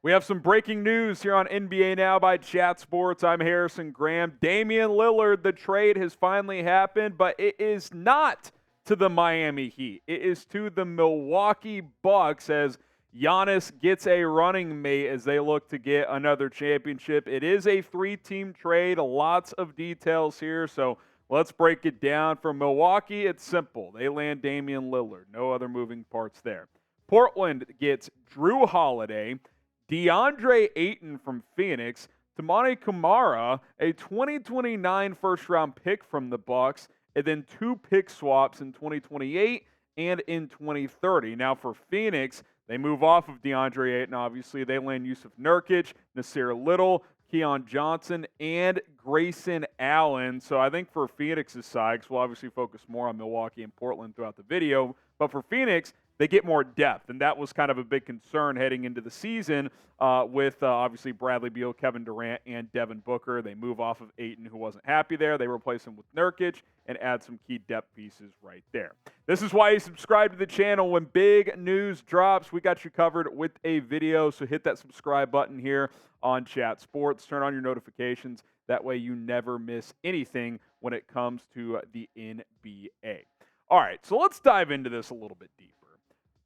We have some breaking news here on NBA Now by Chat Sports. I'm Harrison Graham. Damian Lillard, the trade has finally happened, but it is not to the Miami Heat. It is to the Milwaukee Bucks as Giannis gets a running mate as they look to get another championship. It is a three-team trade, lots of details here, so let's break it down. For Milwaukee, it's simple. They land Damian Lillard. No other moving parts there. Portland gets Jrue Holiday, DeAndre Ayton from Phoenix, Toumani Camara, a 2029 first-round pick from the Bucks, and then 2 pick swaps in 2028 and in 2030. Now for Phoenix, they move off of DeAndre Ayton, obviously. They land Jusuf Nurkic, Nassir Little, Keon Johnson, and Grayson Allen. So I think for Phoenix's side, because we'll obviously focus more on Milwaukee and Portland throughout the video, but for Phoenix, they get more depth, and that was kind of a big concern heading into the season with obviously Bradley Beal, Kevin Durant, and Devin Booker. They move off of Ayton, who wasn't happy there. They replace him with Nurkic and add some key depth pieces right there. This is why you subscribe to the channel. When big news drops, we got you covered with a video, so hit that subscribe button here on Chat Sports. Turn on your notifications. That way you never miss anything when it comes to the NBA. All right, so let's dive into this a little bit deeper.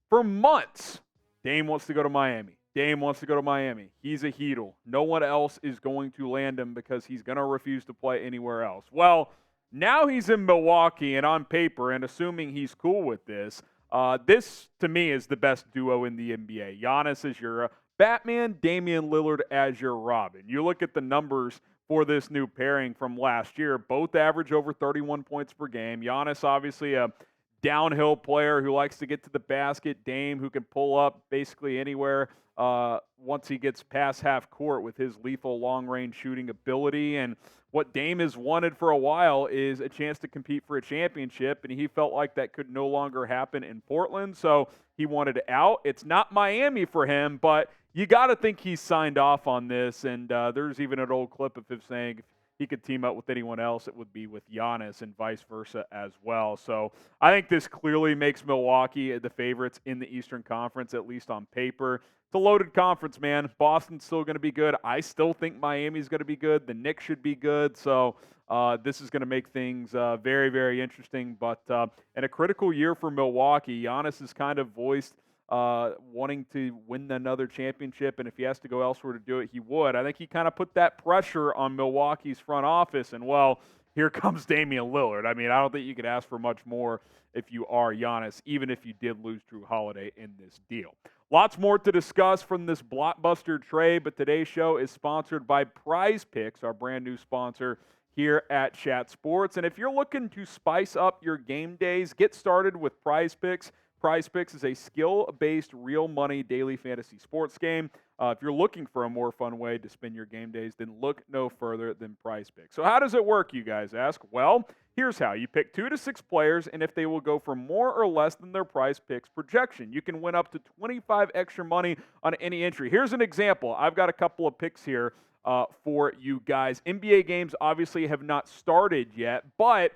For months, Dame wants to go to Miami. Dame wants to go to Miami. He's a Heatle. No one else is going to land him because he's going to refuse to play anywhere else. Well, now he's in Milwaukee, and on paper, and assuming he's cool with this, this, to me, is the best duo in the NBA. Giannis as your Batman, Damian Lillard as your Robin. You look at the numbers for this new pairing from last year. Both average over 31 points per game. Giannis, obviously, a downhill player who likes to get to the basket. Dame, who can pull up basically anywhere once he gets past half court with his lethal long-range shooting ability. And what Dame has wanted for a while is a chance to compete for a championship, and he felt like that could no longer happen in Portland, so he wanted out. It's not Miami for him, but you got to think he's signed off on this, and there's even an old clip of him saying he could team up with anyone else, it would be with Giannis, and vice versa as well. So I think this clearly makes Milwaukee the favorites in the Eastern Conference, at least on paper. It's a loaded conference, man. Boston's still going to be good. I still think Miami's going to be good. The Knicks should be good. So this is going to make things very, very interesting. But in a critical year for Milwaukee, Giannis has kind of voiced wanting to win another championship, and if he has to go elsewhere to do it, he would. I think he kind of put that pressure on Milwaukee's front office, and, well, here comes Damian Lillard. I mean, I don't think you could ask for much more if you are Giannis, even if you did lose Jrue Holiday in this deal. Lots more to discuss from this blockbuster trade, but today's show is sponsored by PrizePicks, our brand new sponsor here at Chat Sports. And if you're looking to spice up your game days, get started with PrizePicks. PrizePicks is a skill-based, real-money daily fantasy sports game. If you're looking for a more fun way to spend your game days, then look no further than PrizePicks. So how does it work, you guys ask? Well, here's how. You pick 2 to 6 players, and if they will go for more or less than their PrizePicks projection, you can win up to 25 extra money on any entry. Here's an example. I've got a couple of picks here for you guys. NBA games obviously have not started yet, but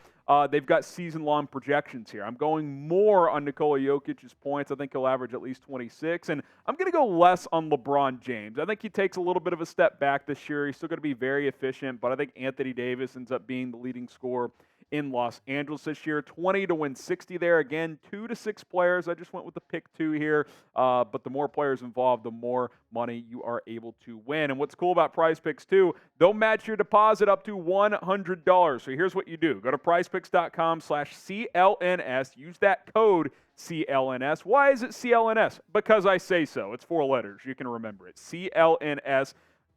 they've got season-long projections here. I'm going more on Nikola Jokic's points. I think he'll average at least 26. And I'm going to go less on LeBron James. I think he takes a little bit of a step back this year. He's still going to be very efficient, but I think Anthony Davis ends up being the leading scorer in Los Angeles this year. 20 to win 60 there. Again, 2 to 6 players. I just went with the pick 2 here. But the more players involved, the more money you are able to win. And what's cool about PrizePicks too, they'll match your deposit up to $100. So here's what you do. Go to prizepicks.com/CLNS. Use that code CLNS. Why is it CLNS? Because I say so. It's 4 letters. You can remember it. CLNS.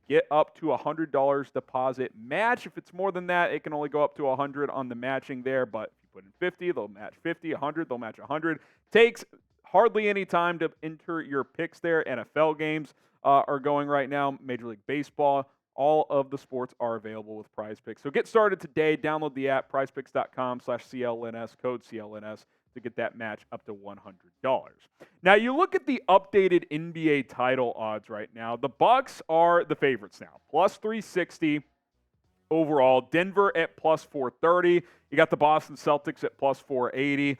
Get up to $100 deposit match. If it's more than that, it can only go up to $100 on the matching there. But if you put in 50, they'll match 50. 100, they'll match 100. Takes hardly any time to enter your picks there. NFL games are going right now. Major League Baseball. All of the sports are available with PrizePicks. So get started today. Download the app, prizepicks.com/CLNS, code CLNS, to get that match up to $100. Now, you look at the updated NBA title odds right now. The Bucks are the favorites now, plus 360 overall. Denver at plus 430. You got the Boston Celtics at plus 480.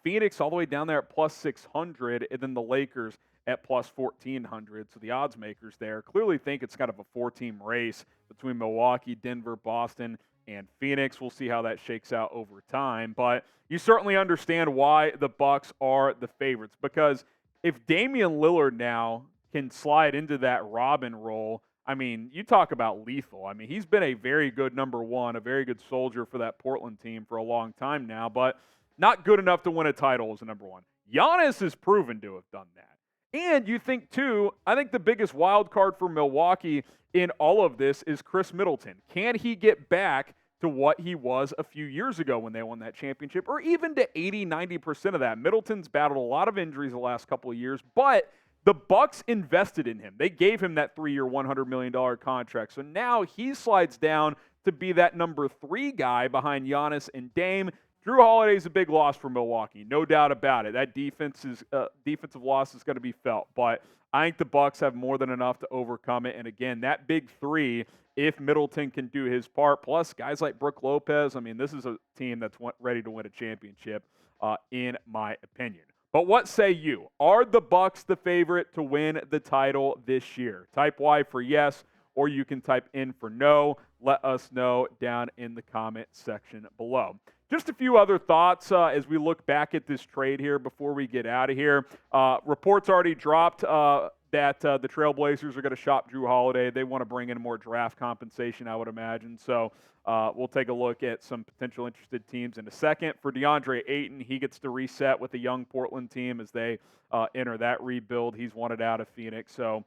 Phoenix all the way down there at plus 600. And then the Lakers at plus 1,400. So the odds makers there clearly think it's kind of a 4-team race between Milwaukee, Denver, Boston, and Phoenix. We'll see how that shakes out over time. But you certainly understand why the Bucks are the favorites, because if Damian Lillard now can slide into that Robin role, I mean, you talk about lethal. I mean, he's been a very good number one, a very good soldier for that Portland team for a long time now, but not good enough to win a title as a number one. Giannis is proven to have done that. And you think, too, I think the biggest wild card for Milwaukee in all of this is Chris Middleton. Can he get back to what he was a few years ago when they won that championship, or even to 80-90% of that? Middleton's battled a lot of injuries the last couple of years, but the Bucks invested in him. They gave him that 3-year, $100 million contract. So now he slides down to be that number 3 guy behind Giannis and Dame. Jrue Holiday is a big loss for Milwaukee, no doubt about it. That defensive loss is going to be felt, but I think the Bucks have more than enough to overcome it. And again, that big 3, if Middleton can do his part, plus guys like Brook Lopez, I mean, this is a team that's ready to win a championship, in my opinion. But what say you? Are the Bucks the favorite to win the title this year? Type Y for yes, or you can type in for no. Let us know down in the comment section below. Just a few other thoughts as we look back at this trade here before we get out of here. Reports already dropped that the Trailblazers are going to shop Jrue Holiday. They want to bring in more draft compensation, I would imagine. So we'll take a look at some potential interested teams in a second. For DeAndre Ayton, he gets to reset with a young Portland team as they enter that rebuild. He's wanted out of Phoenix, so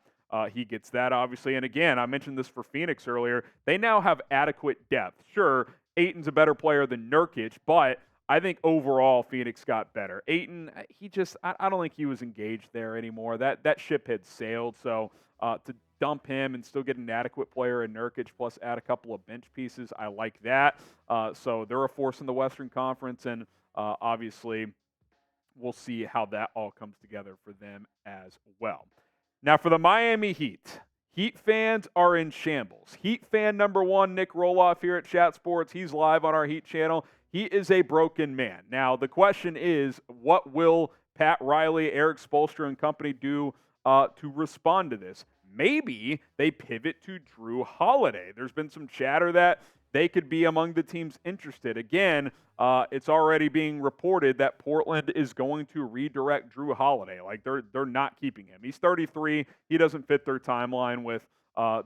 he gets that, obviously. And again, I mentioned this for Phoenix earlier. They now have adequate depth. Sure, Ayton's a better player than Nurkic, but I think overall Phoenix got better. Ayton, I don't think he was engaged there anymore. That ship had sailed, so to dump him and still get an adequate player in Nurkic plus add a couple of bench pieces, I like that. So they're a force in the Western Conference, and obviously we'll see how that all comes together for them as well. Now for the Miami Heat. Heat fans are in shambles. Heat fan number 1, Nick Roloff here at Chat Sports. He's live on our Heat channel. He is a broken man. Now, the question is, what will Pat Riley, Eric Spoelstra, and company do to respond to this? Maybe they pivot to Jrue Holiday. There's been some chatter that they could be among the teams interested. Again, it's already being reported that Portland is going to redirect Jrue Holiday. Like, they're not keeping him. He's 33. He doesn't fit their timeline with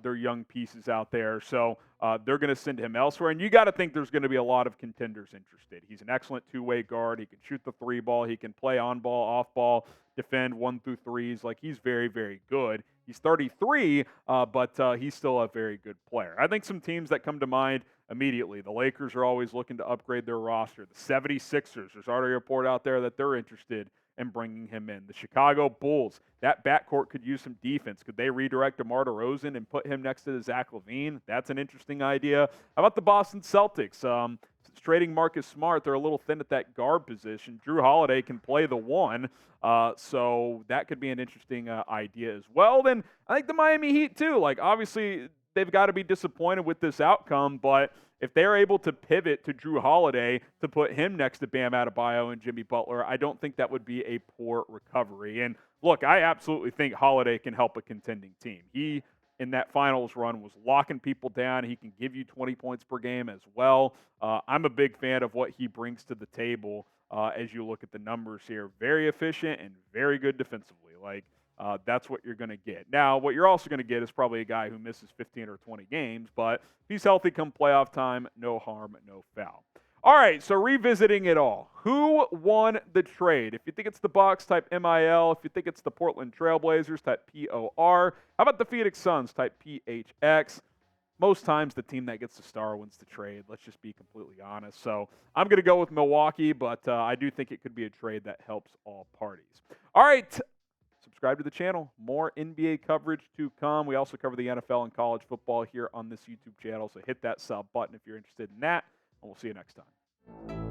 their young pieces out there. So they're going to send him elsewhere. And you got to think there's going to be a lot of contenders interested. He's an excellent two-way guard. He can shoot the 3 ball. He can play on ball, off ball, defend 1 through 3s. Like, he's very, very good. He's 33, but he's still a very good player. I think some teams that come to mind immediately, the Lakers are always looking to upgrade their roster. The 76ers, there's already a report out there that they're interested in bringing him in. The Chicago Bulls, that backcourt could use some defense. Could they redirect DeMar DeRozan and put him next to Zach LaVine? That's an interesting idea. How about the Boston Celtics? Since trading Marcus Smart, they're a little thin at that guard position. Jrue Holiday can play the 1, so that could be an interesting idea as well. Then I think the Miami Heat too. Like, obviously, they've got to be disappointed with this outcome, but if they're able to pivot to Jrue Holiday to put him next to Bam Adebayo and Jimmy Butler, I don't think that would be a poor recovery. And look, I absolutely think Holiday can help a contending team. He, in that finals run, was locking people down. He can give you 20 points per game as well. I'm a big fan of what he brings to the table as you look at the numbers here. Very efficient and very good defensively. Like, that's what you're going to get. Now, what you're also going to get is probably a guy who misses 15 or 20 games, but if he's healthy come playoff time, no harm, no foul. All right, so revisiting it all. Who won the trade? If you think it's the Bucks, type MIL. If you think it's the Portland Trailblazers, type POR. How about the Phoenix Suns? Type PHX. Most times the team that gets the star wins the trade. Let's just be completely honest. So I'm going to go with Milwaukee, but I do think it could be a trade that helps all parties. All right. Subscribe to the channel. More NBA coverage to come. We also cover the NFL and college football here on this YouTube channel, so hit that sub button if you're interested in that, and we'll see you next time.